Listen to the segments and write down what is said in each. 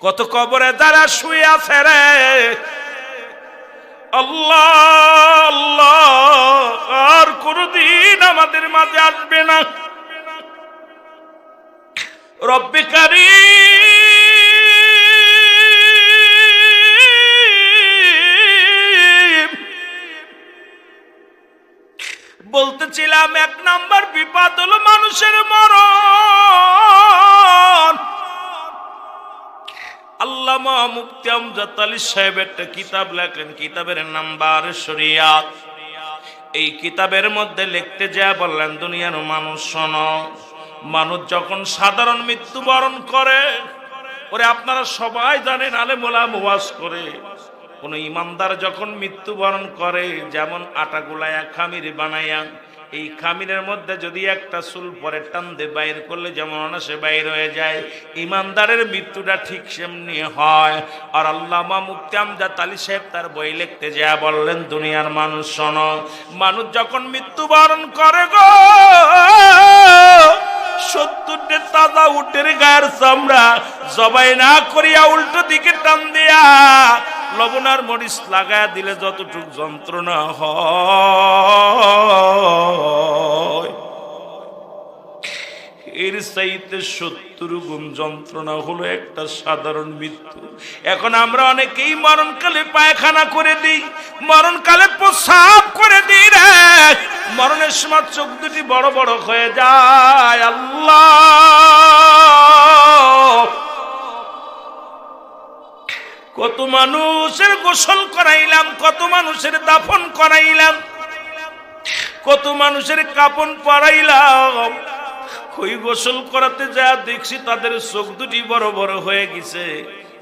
কত কবরে যারা শুয়ে আছে রে, আল্লাহ আল্লাহ, আর কোনদিন আমাদের মাঝে আসবে না। রব্বে কারীম, বলতেছিলাম 1 নাম্বার বিপদ হলো মানুষের মরণ। আল্লামা মুফতি আমজাদ আলী সাহেব একটা কিতাব লেখেন, কিতাবের নাম বারে শরিয়াত। এই কিতাবের মধ্যে লিখতে যা বললেন, দুনিয়ার মানুষ শোনো, মানুষ যখন সাধারণ মৃত্যুবরণ করে, ওরে আপনারা সবাই জানেন, আলেম ওলামা ওয়াজ করে, কোন ইমানদার যখন মৃত্যুবরণ করে, যেমন আটা গুলায়া খামির বানাইয়া, এই খামিরের মধ্যে যদি একটা চুল পরে টান দিয়ে বাইর করলে যেমন অনাসে বাইর হয়ে যায়, ইমানদারের মৃত্যুটা ঠিক সেমনি হয়। আর আল্লামা মুফতি আমজাদ আলী সাহেব তার বই লিখতে যা বললেন, দুনিয়ার মানুষ শোনো, মানুষ যখন মৃত্যুবরণ করে গো, 70টা তাজা উটের গায়ের চামড়া জবাই না করিয়া উল্টো দিকে টান দিয়া লবণ আর মরিচ লাগায়া দিলে যতটুক যন্ত্রণা হয়, এর চাইতে 70 গুণ যন্ত্রণা হলো একটা সাধারণ মৃত্যু। এখন আমরা অনেকেই মরণকালে পায়খানা করে দিই, মরণকালে প্রস্রাব করে দিই রে, মরণের সময় চোখ দুটি বড় বড় হয়ে যায়। আল্লাহ, কত মানুষের গোসল করাইলাম, কত মানুষের দাফন করাইলাম, কত মানুষের কাপন পরাইলাম, ওই গোসল করাতে যা দেখছি তাদের চোখ দুটি বড় বড় হয়ে গেছে,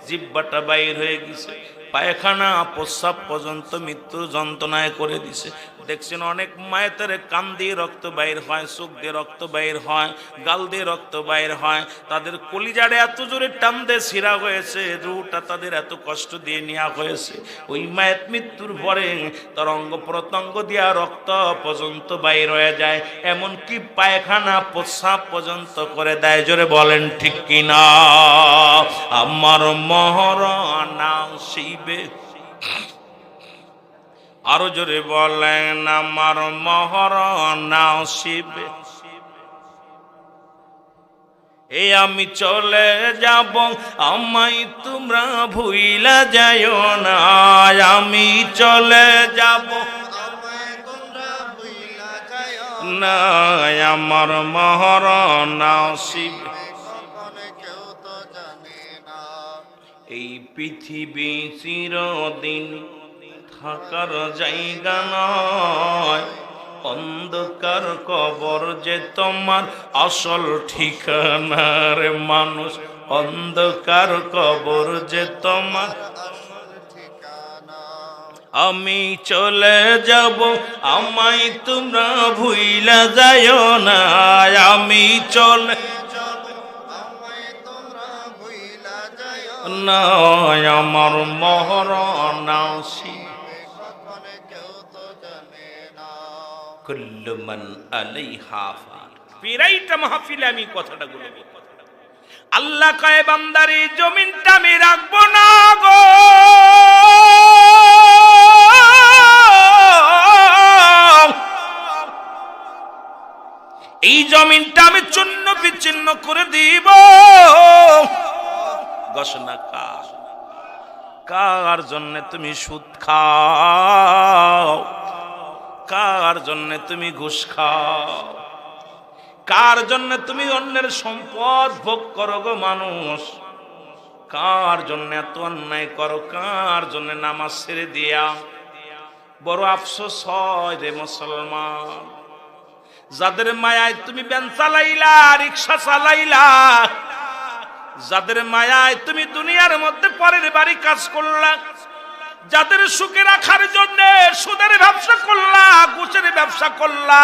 জিহ্বাটা বাইর হয়ে গেছে, পায়খানা প্রস্রাব পর্যন্ত মৃত্যুর যন্ত্রণায় করে দিছে। দেখছেন অনেক মায়ের কান দিয়ে রক্ত বাইর হয়, চোখ দিয়ে রক্ত বাইর হয়, গাল দিয়ে রক্ত বাইর হয়, তাদের কলিজারে এত জোরে টান দিয়ে ছিঁড়া হয়েছে, রুটা তাদের এত কষ্ট দিয়ে নেওয়া হয়েছে। ওই মায়ের মৃত্যুর পরে তার অঙ্গ প্রত্যঙ্গ দিয়া রক্ত পর্যন্ত বাইর হয়ে যায়, এমনকি পায়খানা প্রস্রাব পর্যন্ত করে দেয়। জোরে বলেন ঠিক কিনা? আমার মহরণ শিবে, আরো জোরে বলেন, আমার মহরণ শিবে। এই আমি চলে যাব, আমায় তোমরা ভুইলা যাইও না, আমি চলে যাব না, আমার মহরণ শিবে। এই পৃথিবী চিরদিন থাকার জায়গা নয়, অন্ধকার কবর যে তোমার আসল ঠিকানার মানুষ, অন্ধকার কবর যে তোমার। আমি চলে যাব, আমায় তোমরা ভুইলা যাইও না, আমি চলে না, আমার মহরণ কুল্লু মান আলাইহা ফান। পিরাইটা মাহফিলে আমি কথাটা বলবো, আল্লাহ কয় বান্দার এই জমিনটা আমি রাখবো না গো, এই জমিনটা আমি চূর্ণ বিচ্ছিন্ন করে দিব। ঘোষণা কার? কার জন্য তুমি সুদ খাও? কার জন্য তুমি ঘুষ খাও? কার জন্য তুমি অন্যের সম্পদ ভোগ করো গো মানুষ? কার জন্য এত অন্যায় করো? কার জন্য নামাজ ছেড়ে দিয়া? বড় আফসোস হয় রে মুসলমান, যাদের মায়ায় তুমি ভ্যান চালাইলা, রিক্সা চালাইলা, যাদের মায়ায় তুমি দুনিয়ার মধ্যে পরের বাড়ি কাজ করলা, যাদের সুখে রাখার জন্য সুদের ব্যবসা করলা, ঘুষের ব্যবসা করলা,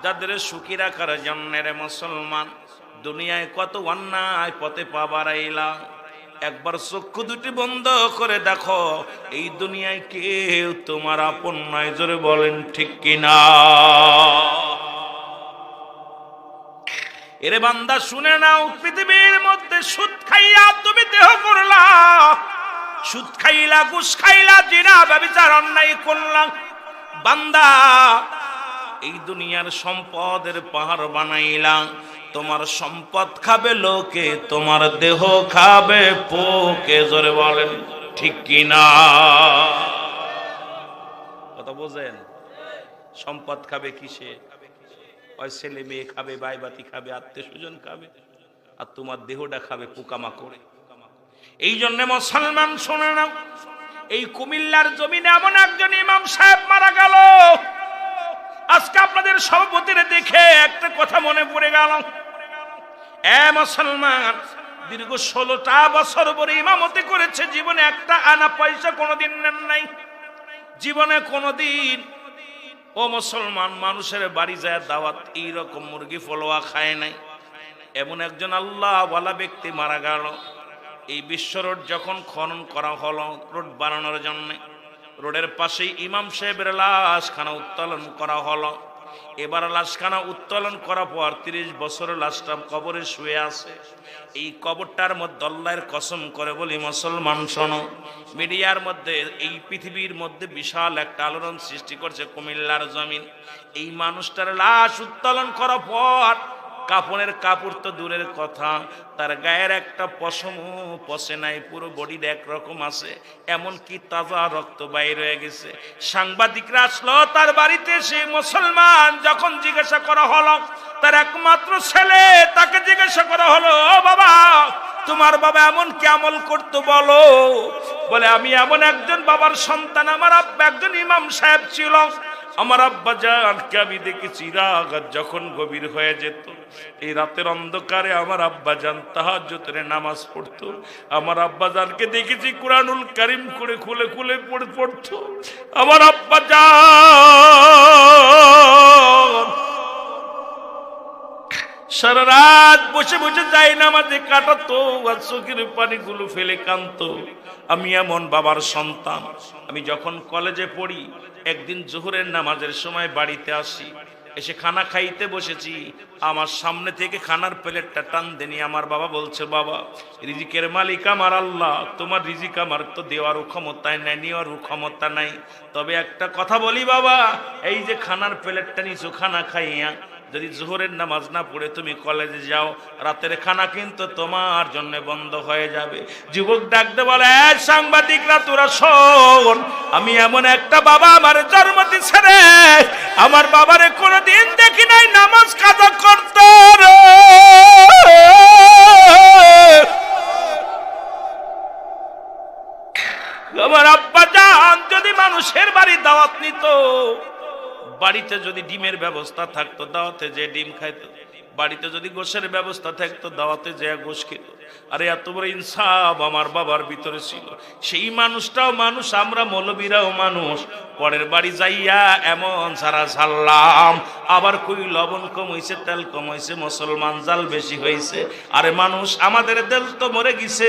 যাদের সুখী রাখার জন্য রে মুসলমান দুনিয়ায় কত অন্যায় পথে পা বাড়াইলা। একবার চক্ষু দুটি বন্ধ করে দেখো, এই দুনিয়ায় কেউ তোমার আপন নয়। জোরে বলেন ঠিক কিনা? এরে বান্দা শুনে নাও, পৃথিবীর মধ্যে সুদ খাইয়া তুমি দেহ করলা, সুদ খাইলা, ঘুষ খাইলা, জিনা ব্যভিচার অন্যায় করলা। বান্দা এই দুনিয়ার সম্পদের পাহাড় বানাইলা, তোমার সম্পদ খাবে লোকে, তোমার দেহ খাবে পোকে। জোরে বলেন ঠিক কিনা? কথা বোঝেন? সম্পদ খাবে কিসে? ওই ছেলে মেয়ে খাবে, বাইবাতি খাবে, আত্মীয় স্বজন খাবে, আর তোমার দেহটা খাবে পোকামাকড়ে। এই জন্য মুসলমান শোনে না, এই কুমিল্লার জমিনে এমন একজন ইমাম সাহেব মারা গেল। আজকে আপনাদের সভাপতির দেখে একটা কথা মনে পড়ে গেল। এ মুসলমান, দীর্ঘ 16টা বছর পরে ইমামতি করেছে, জীবনে একটা আনা পয়সা কোনোদিন নেন নাই, জীবনে কোনোদিন। ও মুসলমান, মানুষের বাড়ি যায় দাওয়াত এইরকম মুরগি ফলোয়া খায় নাই। এমন একজন আল্লাহ ওয়ালা ব্যক্তি মারা গেল। এই বিশ্ব রোড যখন খনন করা হলো রোড বানানোর জন্য, রোডের পাশেই ইমাম সাহেবের লাশখানা উত্তোলন করা হলো। এবার লাশখানা উত্তোলন করার পর 30 বছরের লাশটা কবরে শুয়ে আছে। এই কবরটার মধ্যে আল্লাহর কসম করে বলি মুসলমান শোনো, মিডিয়ার মধ্যে এই পৃথিবীর মধ্যে বিশাল একটা আলোড়ন সৃষ্টি করছে কুমিল্লার জমিন। এই মানুষটার লাশ উত্তোলন করার পর কাপড়ের কাপড় তো দূরের কথা, তার গায়ের একটা পশমও পশে নাই, পুরো বডির একরকম আছে, এমনকি তাজা রক্ত বাইর হয়ে গেছে। সাংবাদিকরা আসলো তার বাড়িতে, সে মুসলমান যখন জিজ্ঞাসা করা হলো তার একমাত্র ছেলে, তাকে জিজ্ঞাসা করা হলো, ও বাবা, তোমার বাবা এমন কি আমল করতো বলো? বলে, আমি এমন একজন বাবার সন্তান, আমার আব্বা একজন ইমাম সাহেব ছিল। আমার আব্বা জানকে আমি দেখেছি রাত যখন গভীর হয়ে যেত, এই রাতের অন্ধকারে আমার আব্বা জান তাহাজ্জুদের নামাজ পড়তো। আমার আব্বা জানকে দেখেছি কুরআনুল কারীম করে খুলে খুলে পড়তো। আমার আব্বা জান সারা রাত বসে বসে যাই নামাজে কাটাতো, আর চোখের পানিগুলো ফেলে কাঁদতো। আমি এমন বাবার সন্তান। আমি যখন কলেজে পড়ি, একদিন জোহরের নামাজের সময় বাড়িতে আসি, এসে খানা খাইতে বসেছি, আমার সামনে থেকে খানার প্লেটটা টান দেনি আমার বাবা বলছে, বাবা, রিজিকের মালিক আমার আল্লাহ, তোমার রিজিক আমার তো দেওয়ারও ক্ষমতায় নাই, নেওয়ারও ক্ষমতা নাই। তবে একটা কথা বলি বাবা, এই যে খানার প্লেটটা নিছো, খানা খাইয়া যদি জোহরের নামাজ না পড়ে তুমি কলেজে যাও, রাতের খানা কিন্তু তোমার জন্য বন্ধ হয়ে যাবে। যুবক ডাকতে বলে, সাংবাদিকরা তোরা শোন, আমি এমন একটা বাবা আমার জন্ম দিছে রে, আমার বাবারে কোনোদিন দেখি নাই নামাজ কাজা করতে রে। আমার আব্বা জান যদি মানুষের বাড়ি দাওয়াত নিত, বাড়িতে যদি ডিমের ব্যবস্থা থাকতো দাওয়াতে যে ডিম খাইতো, বাড়িতে যদি গোশের ব্যবস্থা থাকতো দাওয়াতে যে গোশ খেত। আরে এত বড় ইনসাফ আমার বাবার ভিতরে ছিল। সেই মানুষটাও মানুষ, আমরা মৌলবীরাও মানুষ। পরের বাড়ি যাইয়া এমন সারা ঝাললাম, আবার কই লবণ কম হয়েছে, তেল কম হয়েছে, মুসলমান জাল বেশি হয়েছে। আরে মানুষ, আমাদের দেল তো মরে গেছে।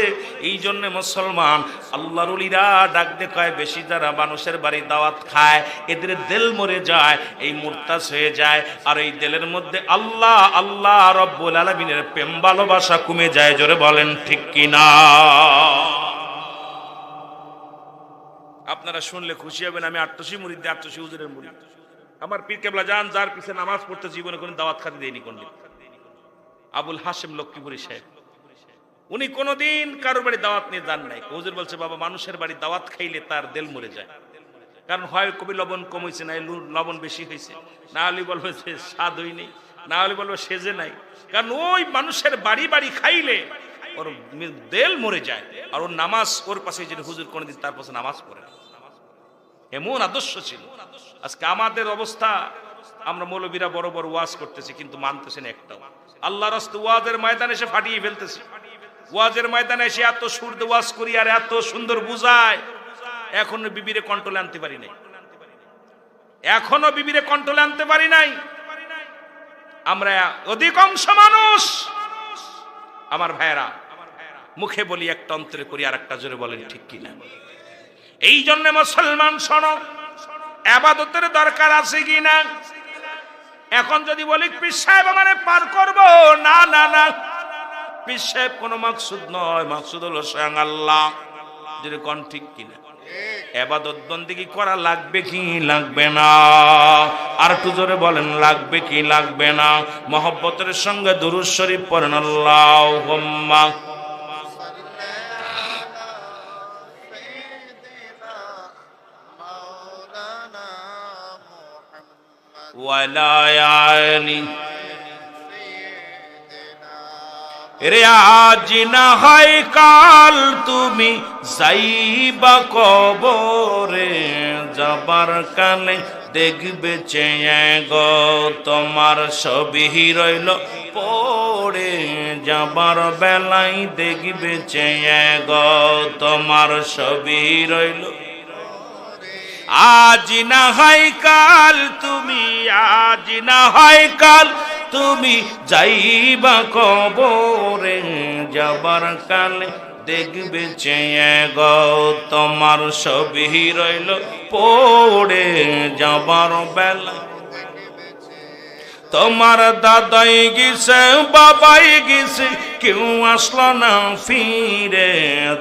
এই জন্য মুসলমান আল্লাহর ওলিরা ডাক দেখায়, বেশি যারা মানুষের বাড়ি দাওয়াত খায় এদের দেল মরে যায়, এই মুরতাদ হয়ে যায়। আর এই দেলের মধ্যে আল্লাহ আল্লাহ রব্বুল আলামিনের প্রেম ভালোবাসা কমে যায়। জোরে বলেন ঠিক কিনা? আপনারা শুনলে খুশি হবেন, আমি ৮০ মুরিদ, ৮০ হুজুরের মুরিদ। আমার পীর কেবলা জান যার পিছে নামাজ পড়তে জীবনে কোনো দাওয়াত খাতে দেয়নি কোনদিন, আবুল হাশেম লক্ষ্মীপুরী সাহেব। উনি কোনোদিন কারোর বাড়ি দাওয়াত নিয়ে যান নাই। হুজুর বলছে, বাবা, মানুষের বাড়ি দাওয়াত খাইলে তার দেল মরে যায়। কারণ হয় কবি লবণ কম হয়েছে, না লবণ বেশি হয়েছে, না হলে বলবে স্বাদ হই নেই, না হলে বলবে সেজে নাই। কারণ ওই মানুষের বাড়ি বাড়ি খাইলে ওর দেল মরে যায়। আর ওর নামাজ, ওর পাশে যে হুজুর কোনোদিন তার পাশে নামাজ পড়ে না, এমন আদর্শ ছিল। আজকে আমাদের অবস্থা, আমরা মৌলবীরা বড় বড় ওয়াজ করতেছি কিন্তু মানতেছেন একটাও। আল্লাহ রাস্তে ওয়াজের ময়দানে এসে ফাটিয়ে ফেলতেছি। ওয়াজের ময়দানে এসে এত সুর দিয়ে ওয়াজ করি আর এত সুন্দর বুঝায়, এখনো বিবিরে কন্ট্রোলে আনতে পারি নাই, এখনো বিবিরে কন্ট্রোলে আনতে পারি নাই। আমরা অধিকাংশ মানুষ, আমার ভাইয়েরা, মুখে বলি একটা, অন্তরে করি আর একটা। জোরে বলেন ঠিক কিনা? এই জন্য মুসলমান শোনো, ইবাদতের দরকার আছে কিনা? এখন যদি বলি পীর সাহেব মানে পার করব, না না না, পীর সাহেব কোনো মাকসুদ নয়, মাকসুদ হলো স্বয়ং আল্লাহ। যদি কোন ঠিক কিনা? ইবাদত বন্দেগী করা লাগবে কি লাগবে না? আর একটু জোরে বলেন, লাগবে কি লাগবে না? মহব্বতের সঙ্গে দুরূদ শরীফ পড়েন, আল্লাহুম্মা ওয়ালা আলি। রে আজ না হয় কাল তুমি যাইবা কবরে, যাবার কালে দেখবে চেয়ে গো তোমার ছবি রইল পড়ে, যাবার বেলায় দেখবে চেয়ে গো তোমার ছবি রইল। আজ না হয় কাল তুমি, আজ না হয় কাল তুমি যাইবা কবরে, যাবার কালে দেখবে চেয়ে গো তোমার ছবি রইল পড়ে, যাবার বেলা তোমার দাদাই গেছে বাবাই গেছে কেউ আসলো না ফিরে,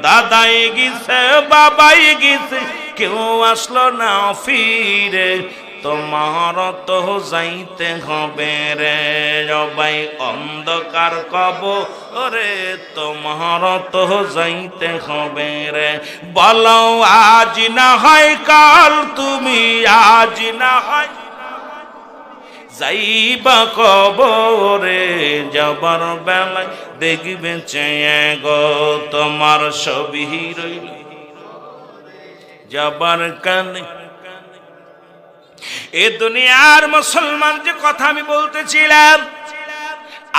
দাদাই গেছে বাবাই গেছে কেউ আসলো না ফিরে, তোমার তো যাইতে হবে রে সবাই অন্ধকার কবরে, তোমার তো যাইতে হবে রে। বলো আজ না হয় কাল তুমি, আজ না হয় যাইবা কবরে, যাবার বেলায় দেখবে চেয়ে গো তোমার ছবি রইল, যাবার কালে। এ দুনিয়ার মুসলমান যে কথা আমি বলতেছিলাম,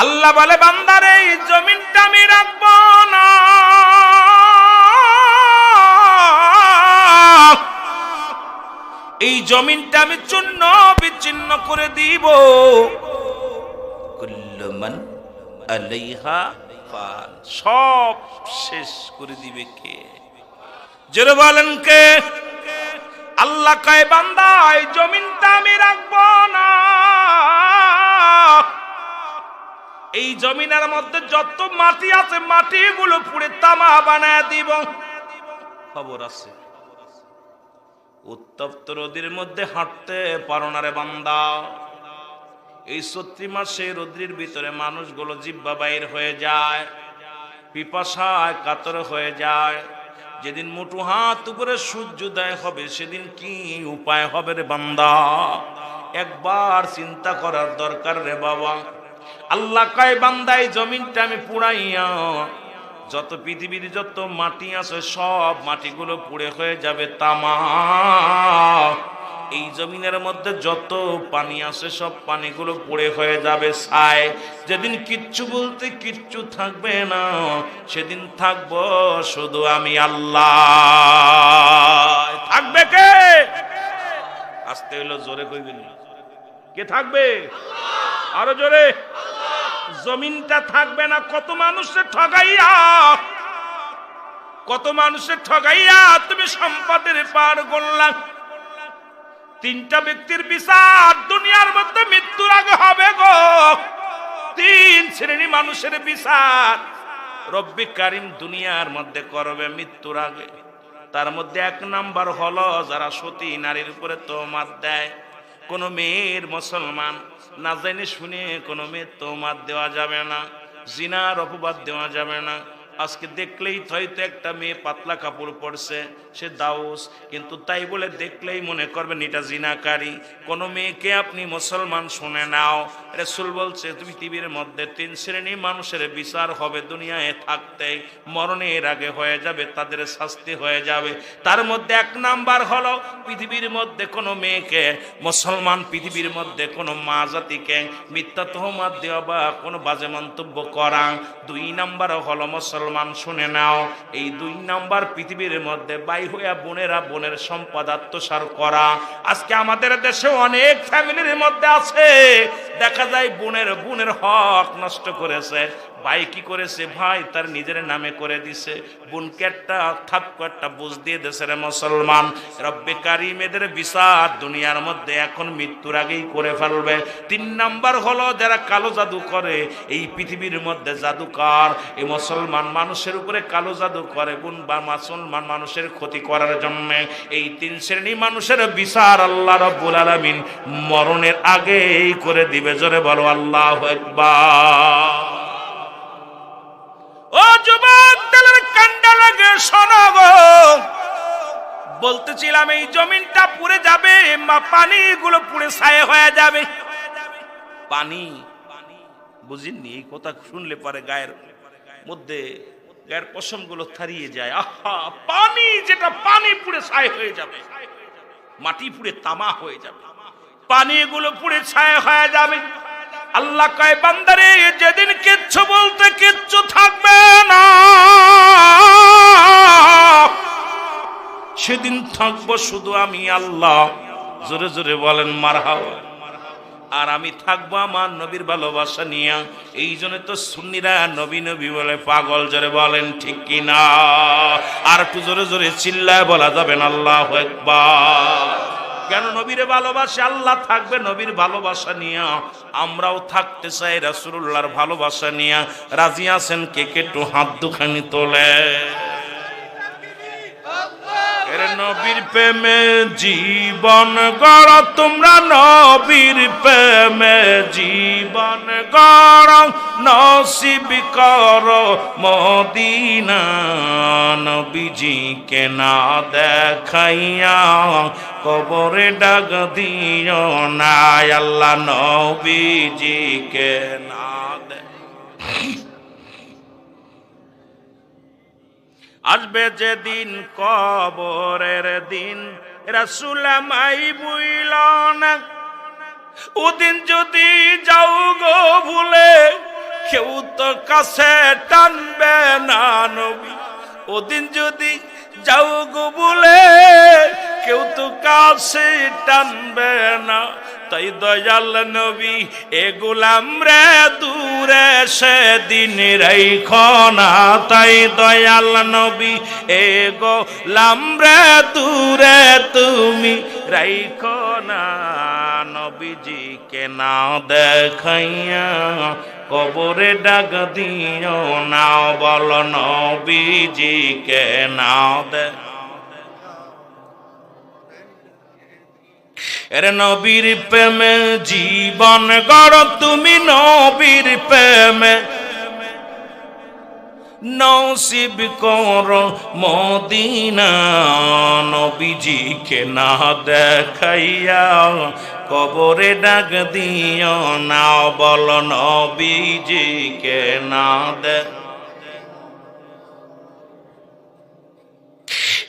আল্লাহ বলে বান্দারে এই জমিনটা আমি রাখবো না, এই জমিনটা আমি চূর্ণ বিচ্ছিন্ন করে দিব। কুল্লু মান আলাইহা ফান, সব শেষ করে দিবে কে? জোরে বলেন কে? আল্লাহ কয় বান্দা এই জমিনটা আমি রাখবো না, এই জমিনের মধ্যে যত মাটি আছে মাটিগুলো পুড়ে তামা বানায় দিব। খবর আছে? উত্তপ্ত রোদের মধ্যে হাঁটতে পারো না রে বান্দা। এই চৈত্র মাসে রোদ্রের ভিতরে মানুষগুলো জিহ্বা বাইর হয়ে যায়, পিপাসায় কাতর হয়ে যায়। যেদিন মুঠো হাত উপরে সূর্যোদয় হবে সেদিন কি উপায় হবে রে বান্দা? একবার চিন্তা করার দরকার রে বাবা। আল্লাহ কয় বান্দা এই জমিনটা আমি পুড়াইয়া, যত পৃথিবীর যত মাটি আছে সব মাটিগুলো পুড়ে হয়ে যাবে তামা, এই জমিনের মধ্যে যত পানি আছে সব পানিগুলো পড়ে হয়ে যাবে ছাই। যেদিন কিচ্ছু বলতে কিচ্ছু থাকবে না, সেদিন থাকবো শুধু আমি আল্লাহ। থাকবে কে? আসতে হইলো জোরে কইবেন, কে থাকবে? আরো জোরে। জমিনটা থাকবে না। কত মানুষের ঠগাইয়া, কত মানুষের ঠগাইয়া তুমি সম্পদের পার করলা। তিনটা ব্যক্তির বিচার দুনিয়ার মধ্যে মৃত্যুর আগে হবে গো। তিন শ্রেণী মানুষের বিচার রব্বি কারিম দুনিয়ার মধ্যে করবে মৃত্যুর আগে। তার মধ্যে এক নাম্বার হলো যারা সতী নারীর উপরে তোহমাত দেয়। কোন মেয়ের মুসলমান না জেনে শুনে কোন মেয়ের তোহমাত দেওয়া যাবে না, জিনার অপবাদ দেওয়া যাবে না। আজকে দেখলেই হয়তো একটা মেয়ে পাতলা কাপড় পরছে, সে দাউস, কিন্তু তাই বলে দেখলেই মনে করবেন এটা জিনাকারী। কোন মেয়েকে আপনি মুসলমান শুনে নাও, রাসূল বলছে পৃথিবীর মধ্যে তিন শ্রেণীর মানুষের বিচার হবে দুনিয়ায় থাকতেই, মরণের আগে হয়ে যাবে, তাদের শাস্তি হয়ে যাবে। তার মধ্যে এক নাম্বার হলো পৃথিবীর মধ্যে কোনো মেয়েকে মুসলমান, পৃথিবীর মধ্যে কোনো মা জাতিকে মিথ্যা তোহমাত দেওয়া বা কোনো বাজে মন্তব্য করা। দুই নাম্বার হলো মুসলমান, শুনে নাও, এই দুই নাম্বার পৃথিবীর মধ্যে বাই হইয়া বোনেরা বোনের সম্পদ আত্মসাৎ করা। আজকে আমাদের দেশে অনেক ফ্যামিলির মধ্যে আছে, দেখা যায় বোনের হক নষ্ট করেছে, ভাই কি করেছে? ভাই তার নিজের নামে করে দিছে। বোনকে একটা থাপ্পড়টা বুঝ দিয়ে দেশে রে মুসলমান। রব্বে কারিম এদের বিচার দুনিয়ার মধ্যে এখন মৃত্যুর আগেই করে ফেলবে। 3 নাম্বার হলো যারা কালো জাদু করে এই পৃথিবীর মধ্যে জাদুকর, এই মুসলমান মানুষের উপরে কালো জাদু করে বোন বা মুসলমান মানুষের ক্ষতি করার জন্য। এই 3 শ্রেণী মানুষের বিচার আল্লাহ রাব্বুল আলামিন মরণের আগেই করে দিবে। জোরে বলো আল্লাহু আকবার। ও যুবক দলের কান্ডা লাগে শোনো গো, বলতেছিলাম এই জমিনটা পুড়ে যাবে, পানিগুলো পুড়ে ছাই হয়ে যাবে। পানি বুঝিনি, এই কথা শুনলে পরে গায়ের মধ্যে গায়ের পশম গুলো থারিয়ে যায়। আহা, পানি যেটা পানি পুড়ে ছাই হয়ে যাবে, মাটি পুড়ে তামা হয়ে যাবে, পানিগুলো পুড়ে ছাই হয়ে যাবে। আল্লাহ কয় বান্দারে যেদিন কিচ্ছু বলতে কিচ্ছু থাকবে না, সেদিন থাকবো শুধু আমি আল্লাহ। জোরে জোরে বলেন মারহাবা। আর আমি থাকবো আমার নবীর ভালোবাসা নিয়ে। এই জন্য তো সুন্নিরা নবী নবী বলে পাগল। জোরে বলেন ঠিক কিনা? আর একটু জোরে জোরে চিল্লায় বলা যাবেন আল্লাহু আকবার। কেন? নবীরে ভালোবাসে, আল্লাহ থাকবে নবীর ভালোবাসা নিয়ে, আমরাও থাকতে চাই রাসূলুল্লাহর ভালোবাসা নিয়ে। রাজি আছেন কে কে? একটু হাত দুখানি তোলে। নবীর প্রেমে জীবন গড় তোমরা, নবীর প্রেমে জীবন গড়, নসিব করো মদিনা। নবীজিকে না দেখাইয়া কবরে ডাক দিও না, আল্লাহ নবীজিকে না আসবে যেদিন কবরের দিন, রাসূল আমায় বুইল না। ওদিন যদি যাও গো ভুলে, কেউ তো কাছে টানবে না নবী। ওদিন যদি যাও গো ভুলে, কেউ তো কাছে টানবে না। তাই দয়াল নবী এ গোলাম রে দূরে সেদিন রাইখো না। তাই দয়াল নবী এ গোলাম রে দূরে তুমি রাইখো না। নবীজিকে না দেখাইয়া কবরে ডাক দিও না, বল নবীজিকে না দে। এর নবীর প্রেমে জীবন গড় তুমি, নবীর প্রেমে নসিব করো মদিনা। নবীজিকে না দেখাইয়া কবরে ডাক দিও না, বল নবীজিকে না দে।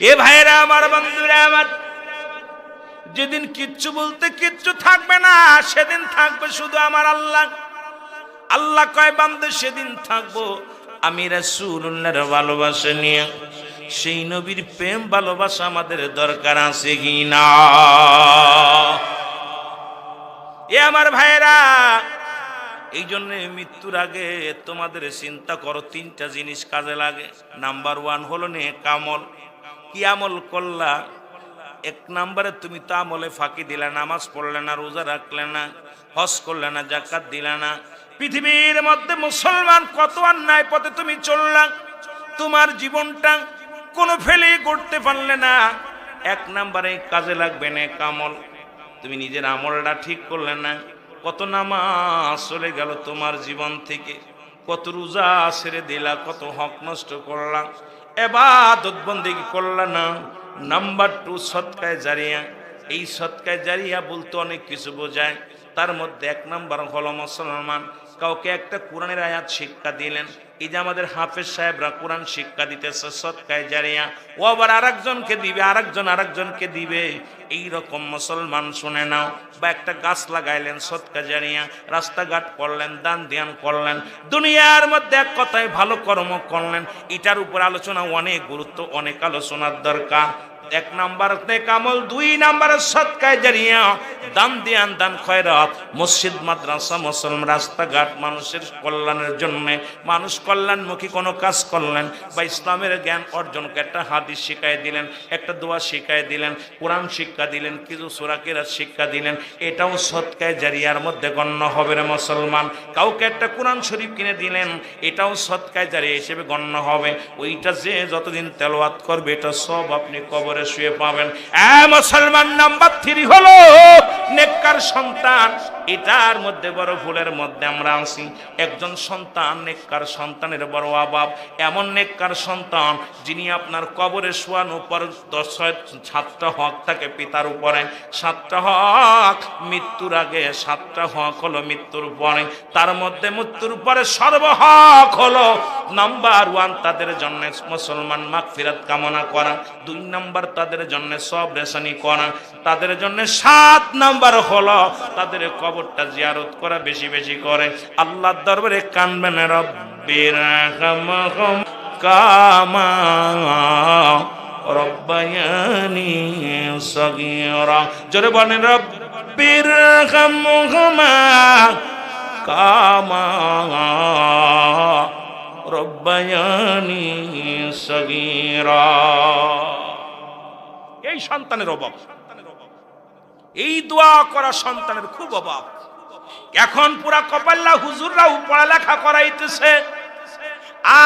এ ভাইরা আমার, বন্ধুরা আমার, যেদিন কিচ্ছু বলতে কিচ্ছু থাকবে না, সেদিন থাকবে শুধু আমার আল্লাহ। আল্লাহ কয় বান্দা সেদিন থাকবো আমি রাসূলুল্লাহর ভালোবাসা নিয়ে। সেই নবীর প্রেম ভালোবাসা আমাদের দরকার আছে কি না? এ আমার ভাইরা, এই জন্য মৃত্যুর আগে তোমাদের চিন্তা করো, 3টা জিনিস কাজে লাগে। নাম্বার 1 হলো নেক আমল। কি আমল করলা? 1 নম্বরে তুমি তো আমলে ফাঁকি দিলে, নামাজ পড়লে না, রোজা রাখলে না, হজ করলে না, যাকাত দিলে না। পৃথিবীর মধ্যে মুসলমান কত অন্যায় পথে তুমি চললা, তোমার জীবনটা কোনো ফেলে করতে পারলে না। 1 নম্বরে কাজে লাগবে নেক আমল। তুমি নিজের আমলটা ঠিক করলে না, কত নামাজ চলে গেল তোমার জীবন থেকে, কত রোজা ছেড়ে দিলা, কত হক নষ্ট করলা, ইবাদত বন্দেগী করলা না। নাম্বার 2 সদকায়ে জারিয়া। এই সদকায়ে জারিয়া বলতে অনেক কিছু বোঝায়। তার মধ্যে 1 নম্বর হলো মুসলমান কাউকে একটা কোরআনের আয়াত শিক্ষা দিলেন। এই যে আমাদের হাফেজ সাহেবরা কোরআন শিক্ষা দিতেছে, সদকায়ে জারিয়া। ও আবার আরেকজনকে দিবে, আরেকজনকে দিবে। এই রকম মুসলমান শুনে নাও। বা একটা গাছ লাগাইলেন, সদকা জারিয়া। রাস্তাঘাট করলেন, দান ধ্যান করলেন, দুনিয়ার মধ্যে এক কথায় ভালো কর্ম করলেন। এটার উপর আলোচনা অনেক গুরুত্ব, অনেক আলোচনার দরকার। এক নাম্বার নেক আমল, দুই নাম্বারে সদকায়ে জারিয়া, দান দিয়ান, দান খয়রাত, মসজিদ মাদ্রাসা, মুসলমান রাস্তাঘাট, মানুষের কল্যাণের জন্য, মানুষ কল্যাণমুখী কোনো কাজ করলেন, বা ইসলামের জ্ঞান অর্জনকে একটা হাদিস শিখাই দিলেন, একটা দোয়া শিখাই দিলেন, কোরআন শিক্ষা দিলেন, কিছু সূরা কিরাত শিক্ষা দিলেন, এটাও সদকায়ে জারিয়ার মধ্যে গণ্য হবে রে মুসলমান। কাউকে একটা কোরআন শরীফ কিনে দিলেন, এটাও সদকায়ে জারিয়া হিসেবে গণ্য হবে। ওইটা যে যতদিন তেলাওয়াত করবে এটা সব আপনি কবরে শুয়ে পাবেন। মুসলমান, নাম্বার 3 হলো নেককার সন্তান। এটার মধ্যে বড় ভুলের মধ্যে আমরা আছি। একজন সন্তান, নেককার সন্তানের বড় অভাব। এমন নেককার সন্তান যিনি আপনার কবরে শোয়ানোর পর 7টা হক থাকে পিতার উপরে, 7টা হক মৃত্যুর আগে, 7টা হক হলো মৃত্যুর পরে। তার মধ্যে মৃত্যুর পরে সর্বহক হলো নাম্বার 1 তাদের জন্য মুসলমান মাগফিরাত কামনা করা, 2 নাম্বার তাদের জন্য সবরেশানি করা, তাদের জন্য 7 নাম্বার হলো তাদের কবরটা জিয়ারত করা, বেশি বেশি করে আল্লাহর দরবারে কানবেন, রব্বির রহমহুম কামা রব্বায়ানি সগীরা। জোরে বলেন, রব্বির রহমহুম কামা রব্বায়ানি সগীরা। এই সন্তানের অভাব, এই দোয়া করা সন্তানের খুব অভাব। এখন পুরা কপাল্লা হুজুররাও পড়ালেখা করাইতেছে,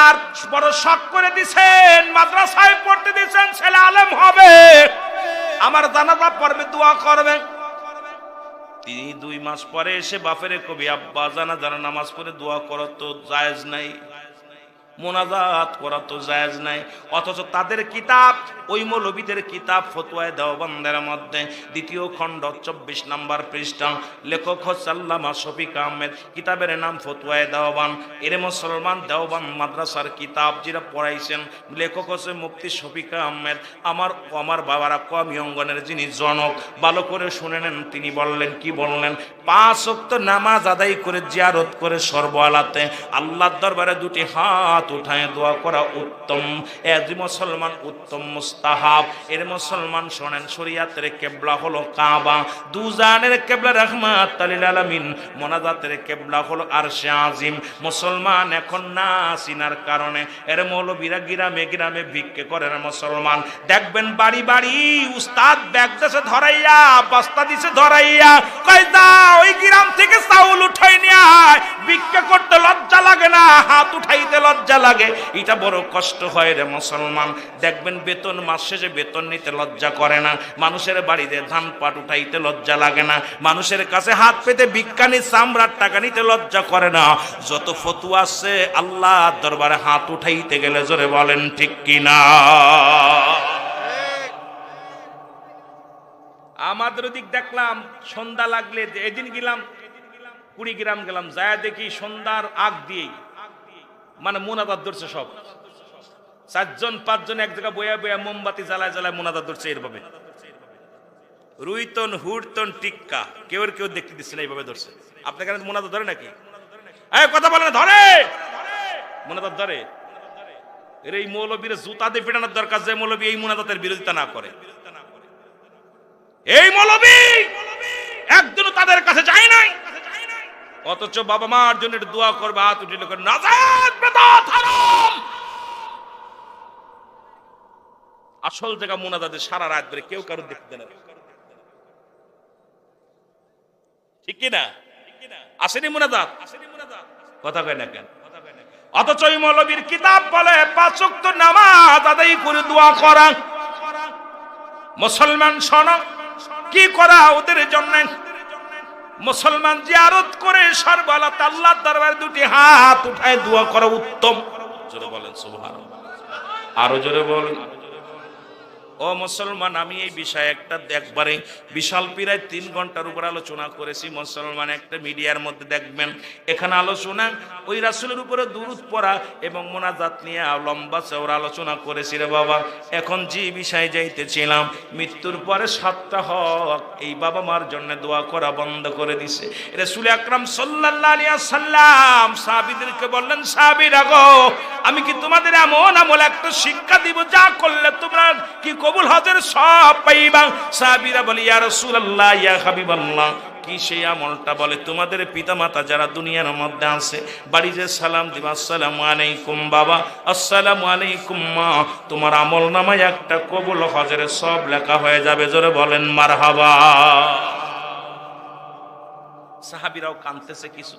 আর বড় শখ করে দিছেন, মাদ্রাসায় পড়তে দিছেন, ছেলে আলেম হবে, আমার জানাজা পড়বে, দোয়া করবে। 2 মাস পরে এসে বাপেরে কবি, আব্বা জানাজার নামাজ পড়ে দোয়া করো তো জায়েজ নাই, মোনাজাত করা তো জায়েজ নাই। অথচ তাদের কিতাব, ওই মৌলবীদের কিতাব ফতোয়ায়ে দেওবন্দের মধ্যে 2য় খণ্ড 24 নম্বর পৃষ্ঠা, লেখক হচ্ছে আল্লামা শফিক আহমেদ, কিতাবের নাম ফতোয়ায়ে দেওবন্দ। এর মুসলমান দেওবন্দ মাদ্রাসার কিতাব যেটা পড়াইছেন, লেখক হচ্ছে মুফতি শফিক আহমেদ। আমার বাবারা কওমি অঙ্গনের যিনি জনক, ভালো করে শুনে নেন। তিনি বললেন, কি বললেন? 5 ওয়াক্ত নামাজ আদায় করে জিয়ারত করে সর্বআলাতে আল্লাহর দরবারে 2টি হাত উঠায় দোয়া করা উত্তম। এজি মুসলমান উত্তম মুস্তাহাব। এর মুসলমান শোনেন, শরীয়তের কিবলা হলো কাবা, দুজানের কিবলা রাহমাতুল লিল আলামিন, মুনাজাতের কিবলা হলো আরশে আজিম। মুসলমান এখন না চিনার কারণে এর মৌলবীরা গ্রামে গ্রামে ভিক্ষে করে না। মুসলমান দেখবেন বাড়ি বাড়ি উস্তাদ ব্যাগ দেশে ধরাইয়া, বস্তা দিছে ধরাইয়া, কই দা ওই গ্রাম থেকে চাউল উঠাই নিয়ে আয়। ভিক্ষা করতে লজ্জা লাগে না, হাত উঠাইতে লজ্জা লাগে, এটা বড় কষ্ট হয় রে মুসলমান। দেখবেন বেতন মাস শেষে বেতন নিতে লজ্জা করে না, মানুষের বাড়িতে ধান পাট উঠাইতে লজ্জা লাগে না, মানুষের কাছে হাত পেতে ভিক্ষানি চামড়ার টাকা নিতে লজ্জা করে না। যত ফতুয়া আছে আল্লাহ দরবারে হাত উঠাইতে গেলে জোরে বলেন ঠিক কিনা? আমাদের ওদিক দেখলাম সন্ধ্যা লাগলে, এদিন গেলাম কুড়িগ্রাম গেলাম, যায় দেখি সন্ধ্যার আগ দিয়েই মানে মোনাজাত ধরছে সব, 4জন 5জন এক জায়গায় বয়া বয়া মোমবাতি জ্বালায় জ্বালায় মোনাজাত ধরছে। এরভাবে রুইতন হুড়তন টিক্কা কেউ দেখতে দিচ্ছে না, এইভাবে ধরছে। আপনার কাছে মোনাজাত ধরে নাকি? কথা বলে না, ধরে মোনাজাত ধরে। এর এই মৌলবীর জুতা দিয়ে পেটানোর দরকার, যে মৌলবী এই মোনাজাতের বিরোধিতা না করে। এই মৌলবী একদিনও তাদের কাছে যায় নাই, অথচ বাবা মার জন্য দোয়া করবে, হাত উঠিলে করে নাজাত বেদাত হারাম। আসল জায়গা মোনাজাতে সারা রাত ধরে কেউ কারো দেখতে না, ঠিক কি না? আসেনি মোনাজাত, কথা কয় না কেন? অথচ এই মৌলবীর কিতাব বলে 5 ওয়াক্ত নামাজ আদায় করে দোয়া করা। মুসলমান শোনো, কি করা ওদের জন্য? মুসলমান জিয়ারত করে সর্বআলাতে আল্লাহর দরবারে 2টি হাত উঠায় দোয়া করা উত্তম। জোরে বলেন সুবহানাল্লাহ, আরো জোরে বলেন। ও মুসলমান, আমি এই বিষয়ে একবারে বিশাল প্রায় 3 ঘন্টার উপর আলোচনা করেছি। মুসলমান একটা মিডিয়ার মধ্যে দেখবেন এখানে আলোচনা ওই রাসূলের উপরে দুরূদ পড়া এবং মুনাজাত নিয়ে লম্বা চওড়া আলোচনা করেছি রে বাবা। এখন যে বিষয়ে যাইতেছিলাম, মৃত্যুর পরে 7টা হক এই বাবা মার জন্য দোয়া করা বন্ধ করে দিছে রাসূল আকরাম সাল্লাল্লাহু আলাইহি ওয়াসাল্লাম। সাহাবীদেরকে বললেন, সাহাবীরা গো, আমি কি তোমাদের এমন আমল একটা শিক্ষা দিব যা করলে তোমরা কি কবুল হজের সব পাইবা। সাহাবীরা বলে ইয়া রাসূলুল্লাহ ইয়া হাবিবাল্লাহ, কি সেই আমলটা? বলে তোমাদের পিতামাতা যারা দুনিয়ার মধ্যে আছে, বাড়ি যে সালাম দিবা, আসসালামু আলাইকুম বাবা, আসসালামু আলাইকুম মা, তোমার আমল নামায় একটা কবুল হজের সব লেখা হয়ে যাবে। জোরে বলেন মারহাবা। সাহাবীরাও কাঁদতেছে কিছু,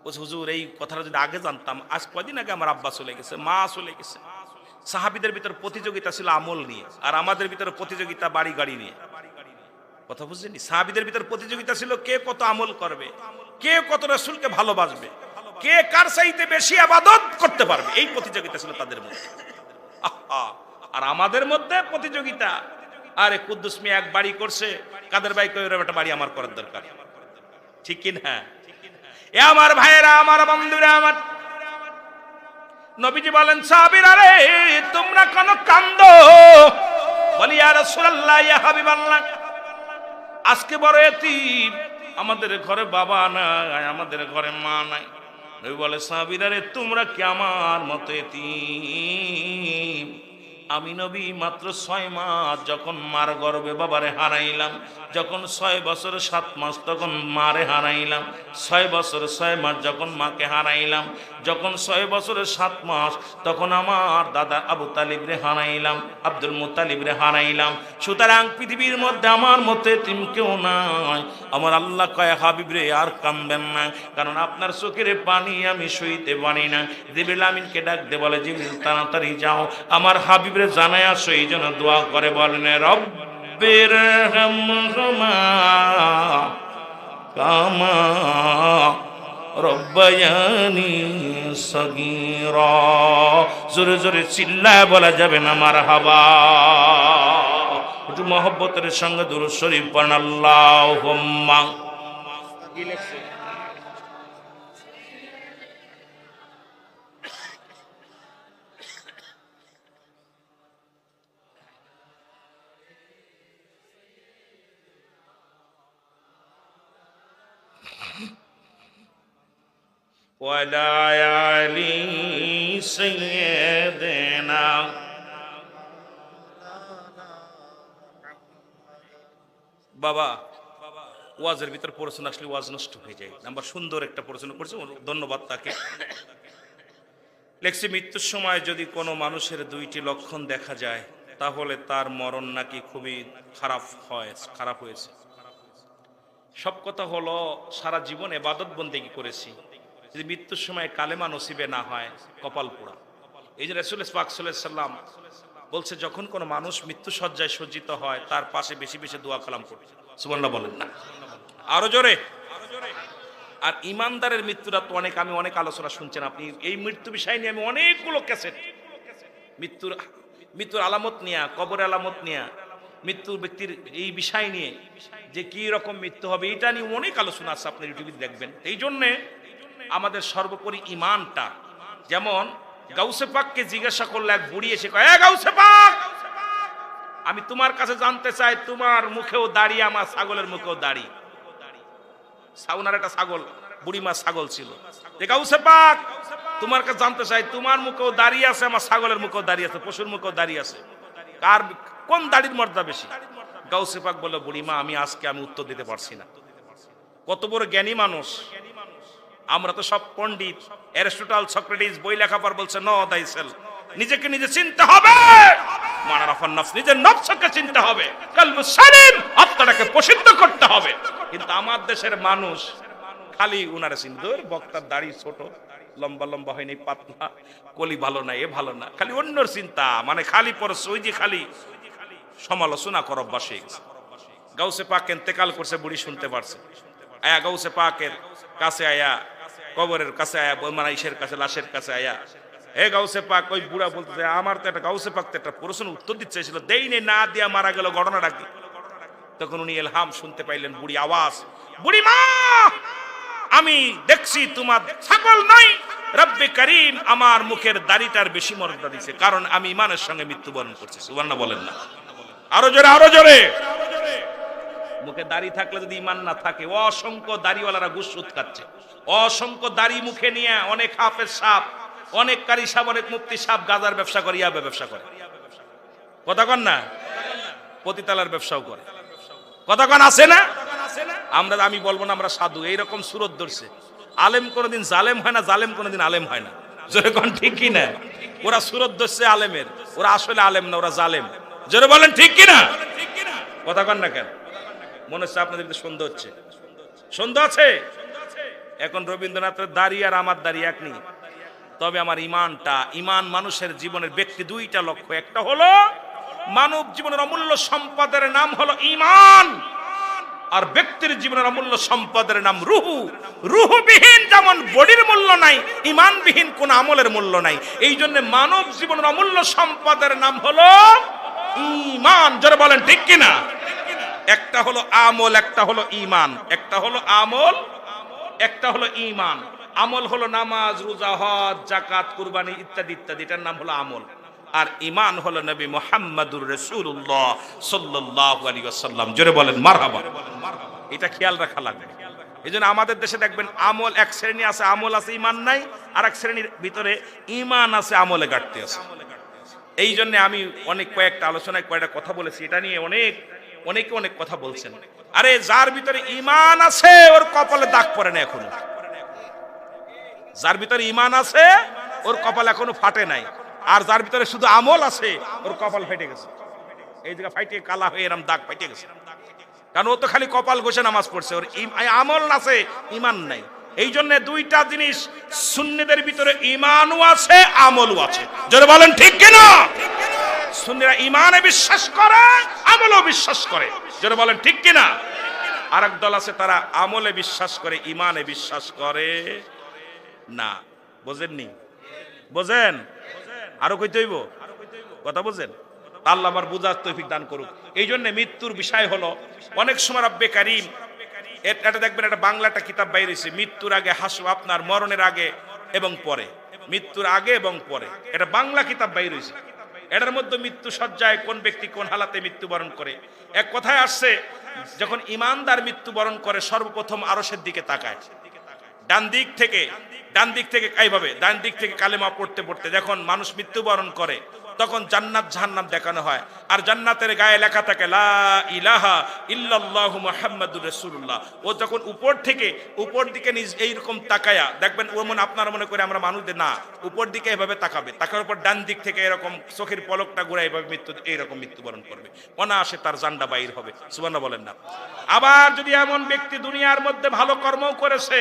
বলছে হুজুর এই কথাটা যদি আগে জানতাম, আজ কয়দিন আগে আমার আব্বা চলে গেছে, মা চলে গেছে। সাহাবীদের ভিতর প্রতিযোগিতা ছিল আমল নিয়ে, আর আমাদের ভিতরে প্রতিযোগিতা বাড়ি গাড়ি নিয়ে। কথা বুঝছেন? সাহাবীদের ভিতর প্রতিযোগিতা ছিল কে কত আমল করবে, কে কত রাসূলকে ভালোবাসবে, কে কার চাইতে বেশি ইবাদত করতে পারবে, এই প্রতিযোগিতা ছিল তাদের মধ্যে। আর আমাদের মধ্যে প্রতিযোগিতা, আরে কুদ্দুস মিয়া এক বাড়ি করছে, কাদের ভাই কই একটা বাড়ি আমার করার দরকার, ঠিক কি না? এ আমার ভাইয়েরা, আমার বন্ধুরা, আমার নবীজি বলেন সাহাবীরা রে তোমরা কেন কান্দো? বলি ইয়া রাসূলুল্লাহ ইয়া হাবিবাল্লাহ, আজকে বড় এতিম, আমাদের ঘরে বাবা নাই, আমাদের ঘরে মা নাই। নবী বলে সাহাবীরা রে তোমরা কি আমার মতো এতিম? আমি নবী মাত্র 6 মাস যখন মার গর্ভে বাবারে হারাইলাম, যখন 6 বছর 7 মাস তখন মারে হারাইলাম, 6 বছর 6 মাস যখন মাকে হারাইলাম, যখন 6 বছর 7 মাস তখন আমার দাদা আবু তালিব রে হারাইলাম, আব্দুল মুত্তালিব রে হারাইলাম। সুতরাং পৃথিবীর মধ্যে আমার মতে এতিম কেউ নাই। আমার আল্লাহ কয় হাবিব রে আর কাঁদবেন না, কারণ আপনার চোখের পানি আমি সইতে পারি না। জিবরিল আমিনকে ডাক দে, বলে জিবরিল তাড়াতাড়ি যাও আমার হাবিব জানায় আসো। এই জন্য দোয়া করে বলেন রব্বির হামহুমা কামা রব্বায়ানি সগীরা। জোরে জোরে চিল্লায় বলা যাবে না মারহাবা। একটু মহব্বতের সঙ্গে দুরূদ শরীফ পড়েন আল্লাহুম্মা। কি লেখছে? ওয়ালা আলি সাইয়্যিদিনা। বাবা ওয়াজের ভিতর পড়াশোনা আসলে ওয়াজ নষ্ট হয়ে যায়। নাম্বার সুন্দর একটা পড়াশোনা করছে, ধন্যবাদ তাকে। লেখছি মৃত্যুর সময় যদি কোনো মানুষের 2টি লক্ষণ দেখা যায় তাহলে তার মরণ নাকি খুবই খারাপ হয়েছে। সব কথা হলো সারা জীবন ইবাদত বন্দেগী করেছি, যদি মৃত্যুর সময় কালেমা নসিবে না হয় কপাল পোড়া। এই যে রাসূল পাক সাল্লাল্লাহু আলাইহি সাল্লাম বলছে যখন কোনো মানুষ মৃত্যু সজ্জায় সজ্জিত হয় তার পাশে বেশি বেশি দোয়া কালাম করবে। সুবহানাল্লাহ বলেন না, আরো জোরে। আর ইমানদারের মৃত্যুটা তো আমি অনেক আলোচনা শুনছেন আপনি এই মৃত্যু বিষয় নিয়ে, আমি অনেকগুলো ক্যাসেট মৃত্যুর আলামত নিয়ে, কবরের আলামত নিয়ে, মৃত্যুর ব্যক্তির এই বিষয় নিয়ে যে কি রকম মৃত্যু হবে এটা নিয়ে অনেক আলোচনা আছে, আপনি ইউটিউবে দেখবেন। এই জন্যে আমাদের সর্বোপরি ইমানটা, যেমন গাউসে পাককে জিজ্ঞাসা করলে এক বুড়ি এসে কয়, এ গাউসে পাক, আমি তোমার কাছে জানতে চাই তোমার মুখেও দাড়ি, আমার ছাগলের মুখেও দাড়ি। সাউনার একটা ছাগল, বুড়িমা ছাগল ছিল। গাউসে পাক তোমার কাছে জানতে চাই তোমার মুখেও দাঁড়িয়ে আছে, আমার ছাগলের মুখেও দাঁড়িয়ে আছে, পশুর মুখেও দাঁড়িয়ে আছে, কোন দাড়ির মর্যাদা বেশি? গাউসে পাক বলল, বুড়িমা আমি উত্তর দিতে পারছি না। কত বড় জ্ঞানী মানুষ! আমরা তো সব পণ্ডিত, অ্যারিস্টটল, সক্রেটিস বই লেখাপড় বলছে নো দাই সেল, নিজেকে নিজে চিনতে হবে, মানারাফান নফস, নিজের নফসকে চিনতে হবে, কলবু সালিম, আত্মাটাকে প্রসিদ্ধ করতে হবে। কিন্তু আমার দেশের মানুষ খালি উনারে সিন্দুর, বক্তার দাড়ি ছোট, লম্বা লম্বা হয়নি, পাতলা, কলি ভালো না, এ ভালো না, খালি অন্যর চিন্তা, মানে খালি পরশ, ওই যে খালি সমালোচনা কর অভ্যাসে। গাউসে পাক ইন্তেকাল করছে, বুড়ি শুনতে পারছে, আয়া গাউসে পাকের কাছে আয়া, কবরের কাছে আয়া, মানাইশের কাছে, লাশের কাছে আয়া, হে গাউসে পাক, ওই বুড়া বলতেছে আমার তো একটা গাউসে পাক তো একটা প্রশ্নের উত্তর দিতে চাইছিল, দেইনে না দিয়া মারা গেল, ঘটনাটা কি? তখন উনি ইলহাম শুনতে পাইলেন, বুড়ি আওয়াজ, বুড়ি মা আমি দেখছি তোমার ছাগল নাই, রব্বে করিম আমার মুখের দাড়িটার বেশি মর্যাদা দিয়েছে, কারণ আমি ইমানের সঙ্গে মৃত্যুবরণ করছি। সুবহানাল্লাহ বলেন না, আরো জোরে, আরো জোরে। মুখে দাড়ি থাকলে যদি ইমান না থাকে, অসংখ্য দাড়িওয়ালারা ঘুষ সুদ খাচ্ছে, অসংখ্য দাড়ি মুখে নিয়ে অনেক হাফেজ সাহেব, অনেক কারি সাহেব, অনেক মুফতি সাহেব গাজার ব্যবসা করে, ইয়াবা ব্যবসা করে। কথা কন না? পতিতালার ব্যবসাও করে, কতক্ষণ আছে না? আমি বলবো না আমরা সাধু, এইরকম সুরত ধরছে। আলেম কোনোদিন জালেম হয় না, জালেম কোনোদিন আলেম হয় না, জোরে কোন ঠিক কিনা? ওরা সুরত ধরছে আলেমের, ওরা আসলে আলেম না, ওরা জালেম। জোরে বলেন ঠিক কিনা? কথা কন না কেন? মনে হচ্ছে আপনাদের সন্দেহ হচ্ছে, সন্দেহ আছে? এখন রবীন্দ্রনাথের দাড়ি আর আমার দাড়ি এক নেই, তবে আমার ইমান মানুষের জীবনের ব্যক্তি দুইটা লক্ষ্য। একটা হলো মানব জীবনের অমূল্য সম্পদের নাম হলো ঈমান, আর ব্যক্তির জীবনের অমূল্য সম্পদের নাম রুহু। রুহুবিহীন যেমন বডির মূল্য নাই, ঈমানবিহীন কোন আমলের মূল্য নাই। এই জন্য মানব জীবনের অমূল্য সম্পদের নাম হলো ঈমান। যারা বলেন ঠিক কিনা? একটা হলো আমল, একটা হলো ঈমান। একটা হলো আমল, একটা হলো ঈমান। আমল হলো নামাজ, রোজা, হজ, যাকাত, কুরবানি ইত্যাদি ইত্যাদি, এটার নাম হলো আমল। আর ঈমান হলো নবী মুহাম্মদুর রাসূলুল্লাহ সাল্লাল্লাহু আলাইহি ওয়াসাল্লাম। জোরে বলেন মারহাবা। এটা খেয়াল রাখা লাগবে। এইজন্য আমাদের দেশে দেখবেন আমল এক শ্রেণী আছে, আমল আছে ঈমান নাই, আর এক শ্রেণীর ভিতরে ঈমান আছে, আমলে ঘাটতি আছে। এই জন্য আমি কয়েকটা আলোচনায় কয়েকটা কথা বলেছি, এটা নিয়ে অনেকে অনেক কথা বলছেন। আরে যার ভিতরে ঈমান আছে ওর কপালে দাগ পড়ে না এখনো, যার ভিতরে ঈমান আছে ওর কপাল এখনো ফাটে নাই। আর যার ভিতরে শুধু আমল আছে ওর কপাল ফেটে গেছে, এই জায়গা ফাইটে কালা হয়ে এরকম দাগ ফেটে গেছে। কারণ ও তো খালি কপাল ঘষে নামাজ পড়ছে, ওর আমল আছে, ঈমান নাই। এই জন্য দুইটা জিনিস, সুন্নিদের ভিতরে ঈমানও আছে, আমলও আছে। যারা বলেন ঠিক কিনা? সুন্নিরা ঈমানে বিশ্বাস করে, আমলও বিশ্বাস করে। যারা বলেন ঠিক কিনা? আরেক দল আছে তারা আমলে বিশ্বাস করে, ঈমানে বিশ্বাস করে না। বোঝেননি? বোঝেন? আরো কইতে হইব কথা, বোঝেন? আল্লাহ আমার বুঝার তৌফিক দান করুক। এই জন্য মৃত্যুর বিষয় হলো অনেক সময় রব্বে কারীম, এটা দেখবেন একটা বাংলা একটা কিতাব বাইর হয়েছে, মৃত্যুর আগে হাসব, আপনার মরণের আগে এবং পরে, মৃত্যুর আগে এবং পরে, এটা বাংলা কিতাব বাইর হয়েছে। এটার মধ্যে মৃত্যু সজ্জায় কোন ব্যক্তি কোন হালাতে মৃত্যুবরণ করে। এক কথায় আসছে, যখন ঈমানদার মৃত্যুবরণ করে সর্বপ্রথম আরশের দিকে তাকায়, ডান দিক থেকে এইভাবে ডান দিক থেকে কালেমা পড়তে পড়তে যখন মানুষ মৃত্যুবরণ করে তখন জান্নাত জাহান্নাম দেখানো হয়, আর জান্নাতের গায়ে লেখা থাকে লা ইলাহা ইল্লাল্লাহু মুহাম্মাদুর রাসূলুল্লাহ। ও যখন উপর দিকে নিজ এইরকম তাকায়া দেখবেন, ও মনে আপনারা মনে করে আমরা মানুষদের না, উপর দিকে এভাবে তাকাবে, তাকার উপর ডান দিক থেকে এরকম চোখের পলকটা ঘুরে এইভাবে এইরকম মৃত্যুবরণ করবে, অনায়াসে তার জানটা বাইর হবে। সুবহানাল্লাহ বলেন না? আবার যদি এমন ব্যক্তি দুনিয়ার মধ্যে ভালো কর্মও করেছে,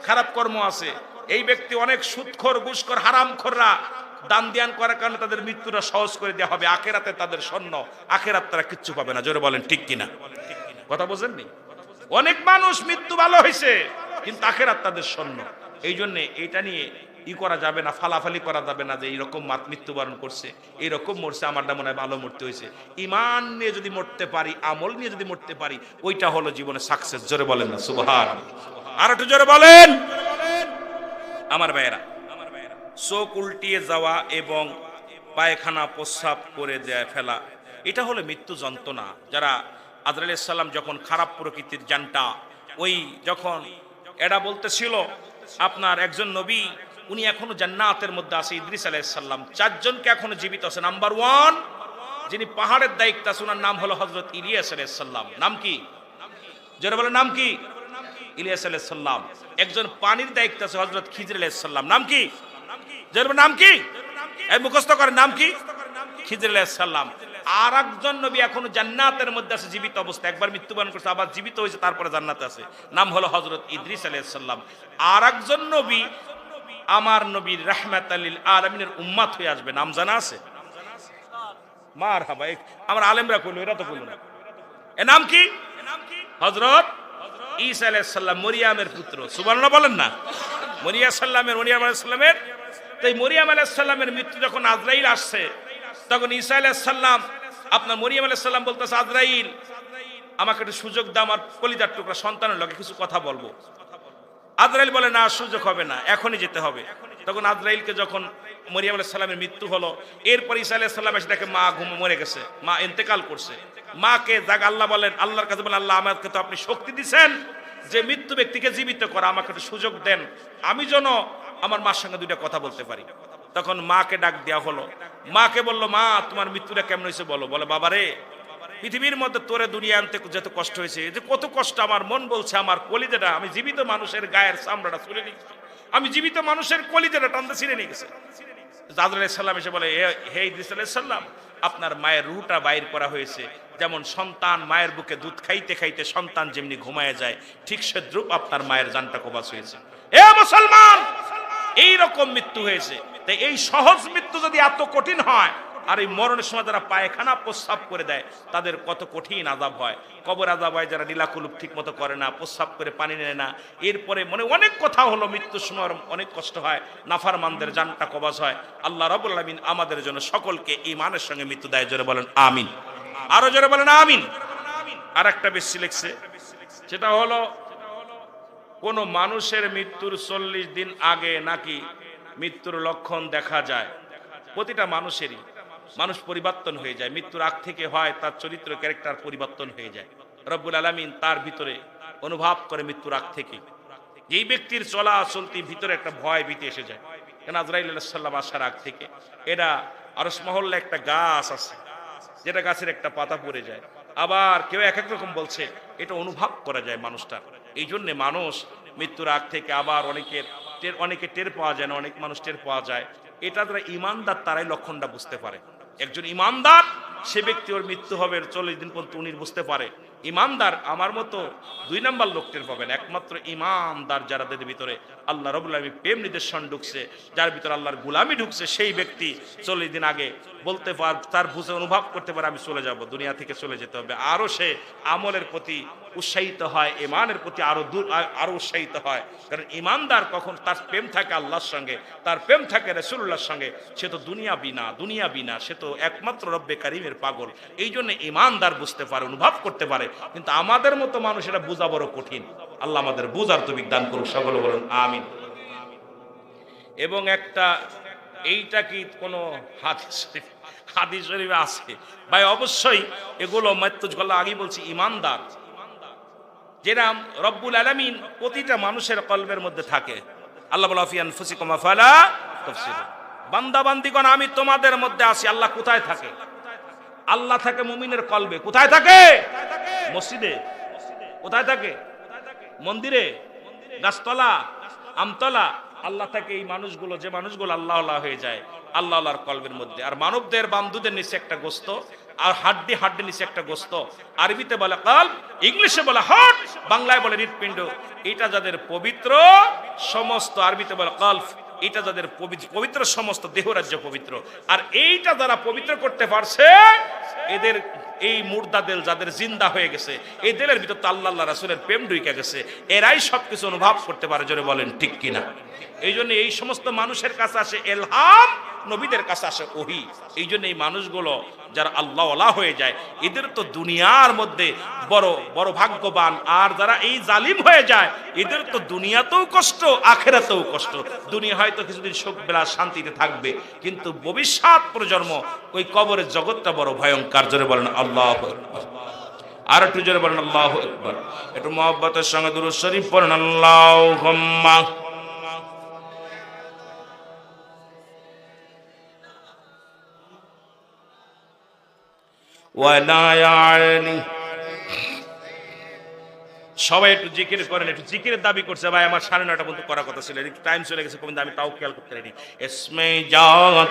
খারাপ কর্ম আছে, এই ব্যক্তি অনেক সুদখোর, ঘুষখোর, হারামখোররা দান ধ্যান করার কারণে তাদের মৃত্যুটা সহজ করে দেওয়া হবে, আখেরাতে তাদের স্বর্ণ, আখেরাত তারা কিচ্ছু পাবে না। জোরে বলেন ঠিক কিনা? কথা বোঝেননি? অনেক মানুষ মৃত্যু ভালো হয়েছে কিন্তু আখেরাত তাদের স্বর্ণ। এই জন্য এইটা নিয়ে করা যাবে না, ফালাফালি করা যাবে না যে এইরকম মৃত্যুবরণ করছে, এইরকম মরছে, আমারটা মনে হয় ভালো মরতে হয়েছে। ঈমান নিয়ে যদি মরতে পারি, আমল নিয়ে যদি মরতে পারি, ওইটা হলো জীবনে সাকসেস। জোরে বলেন না সুবহানাল্লাহ? আর একটু জোরে বলেন। আমার ভাইয়েরা, চোখ উল্টিয়ে যাওয়া এবং পায়খানা প্রস্রাব করে দেয় ফেলা, এটা হলো মৃত্যু যন্ত্রণা। যারা আজরাইল আলাইহিস সালাম যখন খারাপ প্রকৃতির জানটা, ওই যখন এরা বলতেছিল আপনার একজন নবী উনি এখনো জান্নাতের মধ্যে আছে, ইদ্রিস আলাইহিস সালাম, চারজনকে এখনো জীবিত আছে। নাম্বার 1 যিনি পাহাড়ের দায়িত্ব আছে, ওনার নাম হলো হযরত ইলিয়াস আলাইহিস সালাম। নাম কি? যারা বলে নাম কি? ইলিয়াস আলাইহিস সালাম। একজন পানির দায়িত্ব আছে, হযরত খিজির আলাইহিস সালাম। নাম কি? নাম কি? এই মুখস্থ করেন, নাম কি? খিজির আলাইহিস সালাম। আর একজন নবী এখনো জান্নাতের মধ্যে আছে জীবিত অবস্থা, একবার মৃত্যুবরণ করছে আবার জীবিত হয়েছে, তারপরে জান্নাতে আছে, নাম হলো হযরত ইদ্রিস আলাইহিস সালাম। আর একজন নবী আমার নবীর রাহমাতাল লিল আলামিনের উম্মত হয়ে আসবে, নাম জানা আছে? মারহাবা। আমার আলেমরা কইলো, এরা তো কইলো না। এর নাম কি? হযরত ঈসা আলাইহিস সালাম, মরিয়মের পুত্র। সুবহানাল্লাহ বলেন না? মরিয়ম আলাইহিস সালামের তাই মরিয়ম আলাইহিস সালামের মৃত্যু যখন আজরাইল আসছে, তখন ঈসা আলাইহিস সালাম আপনার মরিয়ম আলাইহিস সালাম বলতেছে, আজরাইল আমাকে একটু সুযোগ দাও, আমার কলিজার টুকরা সন্তানের লগে কিছু কথা বলবো। আজরাইল বলে না, সুযোগ হবে না, এখনই যেতে হবে। তখন আজরাইলকে যখন মরিয়ম আলাইহিস সালামের মৃত্যু হলো, এরপর ঈসা আলাইহিস সালাম এসে দেখে মা মরে গেছে, মা ইন্তেকাল করছে। মাকে আল্লাহ বলেন, আল্লাহর কাছে বলেন, আল্লাহ আমাকে তো আপনি শক্তি দিচ্ছেন যে মৃত্যু ব্যক্তিকে জীবিত করা, আমাকে একটু সুযোগ দেন, আমি যেন আমার মার সঙ্গে দুইটা কথা বলতে পারি। তখন মাকে ডাক দেওয়া হলো, মাকে বললো, মা তোমার মৃত্যুটা কেমন হয়েছে বলো। বলে, বাবা রে, পৃথিবীর মধ্যে তোরে দুনিয়া আনতে যত কষ্ট হয়েছে, যে কত কষ্ট আমার মন বলছে আমার কলিজাটা, আমি জীবিত মানুষের গায়ের চামড়াটা ছুঁড়ে নিয়ে গেছি, আমি জীবিত মানুষের কলিজাটা টানতে ছিঁড়ে নিয়ে গেছে। আজরাইল আলাইহিস সালাম এসে বলে, হে ইদ্রিস আলাইহিস সালাম, আপনার মায়ের রুহটা বাইর করা হয়েছে। যেমন সন্তান মায়ের বুকে দুধ খাইতে খাইতে সন্তান যেমনি ঘুমায় যায়, ঠিক সেদ্রুপ আপনার মায়ের জানটা কবাস হয়েছে। এ মুসলমান, এই রকম মৃত্যু হয়েছে। তাই এই সহজ মৃত্যু যদি এত কঠিন হয়, আর এই মরণের সময় যারা পায়খানা প্রস্রাব করে দেয় তাদের কত কঠিন আযাব হয়। কবর আযাব হয় যারা নীলাকুলুপ ঠিক মতো করে না, প্রস্রাব করে পানি নেয় না। এরপরে মনে অনেক কথা হলো, মৃত্যুর সময় অনেক কষ্ট হয়, নাফরমানদের জানটা কবাজ হয়। আল্লাহ রাব্বুল আলামিন আমাদের জন্য সকলকে ঈমানের সঙ্গে মৃত্যু দেয়। জোরে বলেন আমিন, আরো জোরে বলেন আমিন। আর একটা বেশি লিখছে, সেটা হলো কোন মানুষের মৃত্যুর 40 দিন আগে নাকি মৃত্যুর লক্ষণ দেখা যায়। প্রতিটা মানুষেরই মানুষ পরিবর্তন হয়ে যায়, মৃত্যুর আগ থেকে হয় তার চরিত্র ক্যারেক্টার পরিবর্তন হয়ে যায়। রব্বুল আলামিন তার ভিতরে অনুভব করে মৃত্যুর আগ থেকে। যেই ব্যক্তির চলা চলতি ভিতরে একটা ভয় ভীতি এসে যায়, কেন আজরাইল আলাইহিস সালাম আসার আগ থেকে এরা আরশ মহল্লা একটা গাছ আছে, যেটা গাছের একটা পাতা পড়ে যায়। আবার কেউ এক এক রকম বলছে, এটা অনুভব করা যায় মানুষটার। এই জন্যে মানুষ মৃত্যুর আগ থেকে আবার অনেকে টের পাওয়া যায় না, অনেক মানুষ টের পাওয়া যায়। এটা যারা ইমানদার তারাই লক্ষণটা বুঝতে পারে। একজন ইমানদার সে ব্যক্তি ওর মৃত্যু হবে 40 দিন পর্যন্ত উনি বুঝতে পারে। ইমানদার আমার মতো 2 নাম্বার লোক টের পাবেন। একমাত্র ইমানদার যাদের ভিতরে আল্লাহ রাব্বুল আলামিন প্রেম নিদর্শন ঢুকছে, যার ভিতরে আল্লাহর গোলামি ঢুকছে, সেই ব্যক্তি 40 দিন আগে বলতে পারে, তার বুঝে অনুভব করতে পারে আমি চলে যাব, দুনিয়া থেকে চলে যেতে হবে। আরো সে আমলের প্রতি উৎসাহিত হয়, ঈমানের প্রতি আরো উৎসাহিত হয়। কারণ ঈমানদার কখন তার প্রেম থাকে আল্লাহর সঙ্গে, তার প্রেম থাকে রাসূলুল্লাহর সঙ্গে, সে তো দুনিয়া বিনা, সে তো একমাত্র রব্বে কারীমের পাগল। এই জন্য ঈমানদার বুঝতে পারে, অনুভব করতে পারে। কিন্তু আমাদের মতো মানুষ এটা বোঝা বড় কঠিন। আল্লাহ আমাদের বুঝার তৌফিক দান করুক, সকলে বলুন আমিন। এবং একটা, এইটা কি কোনো হাদিস শরীফে আছে ভাই? অবশ্যই এগুলো মৃত্যু আগেই বলছি, ইমানদার যেরাম রব্বুল আলামিন প্রতিটা মানুষের কলবের মধ্যে থাকে। আল্লাহ বলা ফি আনফুসিকুম আফালা তুবসিরুন, বান্দা বান্দিগণ আমি তোমাদের মধ্যে আছি। আল্লাহ কোথায় থাকে? আল্লাহ থাকে মুমিনের কলবে। কোথায় থাকে? মসজিদে। কোথায় থাকে? মন্দিরে, গাছতলা, আমতলা। আল্লাহ থাকে এই মানুষগুলো, যে মানুষগুলো আল্লাহ আল্লাহ হয়ে যায়, আল্লাহ আল্লাহর কলবের মধ্যে। আর মানবদের বান্ধুদের নিচে একটা গোস্ত, আর হাড্ডি নিচে একটা গোস্ত। আরবিতে বলে কলব, ইংলিশে বলে হার্ট, বাংলায় বলে হৃৎপিণ্ড। এটা যাদের পবিত্র সমস্ত, আরবিতে বলে কলব, এটা যাদের পবিত্র সমস্ত দেহরাজ্য পবিত্র। আর এইটা যারা পবিত্র করতে পারছে, এদের এই মুর্দা দেল যাদের জিন্দা হয়ে গেছে, এই দেলের ভিতর তো আল্লাহ রাসূলের প্রেম ঢুকে গেছে। এরাই সবকিছু অনুভব করতে পারে। জোরে বলেন ঠিক কিনা? এই জন্য এই সমস্ত মানুষের কাছে আসে ইলহাম, নবীদের কাছে আসে ওহী। এই জন্য এই মানুষগুলো যারা আল্লাহ ওয়ালা হয়ে যায়, এদের তো দুনিয়ার মধ্যে বড় বড় ভাগ্যবান। আর যারা এই জালিম হয়ে যায়, এদের তো দুনিয়াতেও কষ্ট, আখিরাতেও কষ্ট। দুনিয়া হয়তো কিছুদিন সুখ বেলা শান্তিতে থাকবে, কিন্তু ভবিষ্যৎ প্রজন্ম ওই কবরের জগৎটা বড় ভয়ঙ্কর। জোরে বলেন আল্লাহু আকবার। আর একটু জোরে বলেন আল্লাহু আকবার। একটু মুহাব্বতের সঙ্গে দুরূদ শরীফ পড়েন আল্লাহুম্মা। সবাই একটু জিকির করেন, একটু জিকিরের দাবি করছে। ভাই আমার 9:30 পর্যন্ত করার কথা ছিল, একটু টাইম চলে গেছে, কিন্তু আমি তাও খেয়াল করতে পারিনি। ইসমে জাত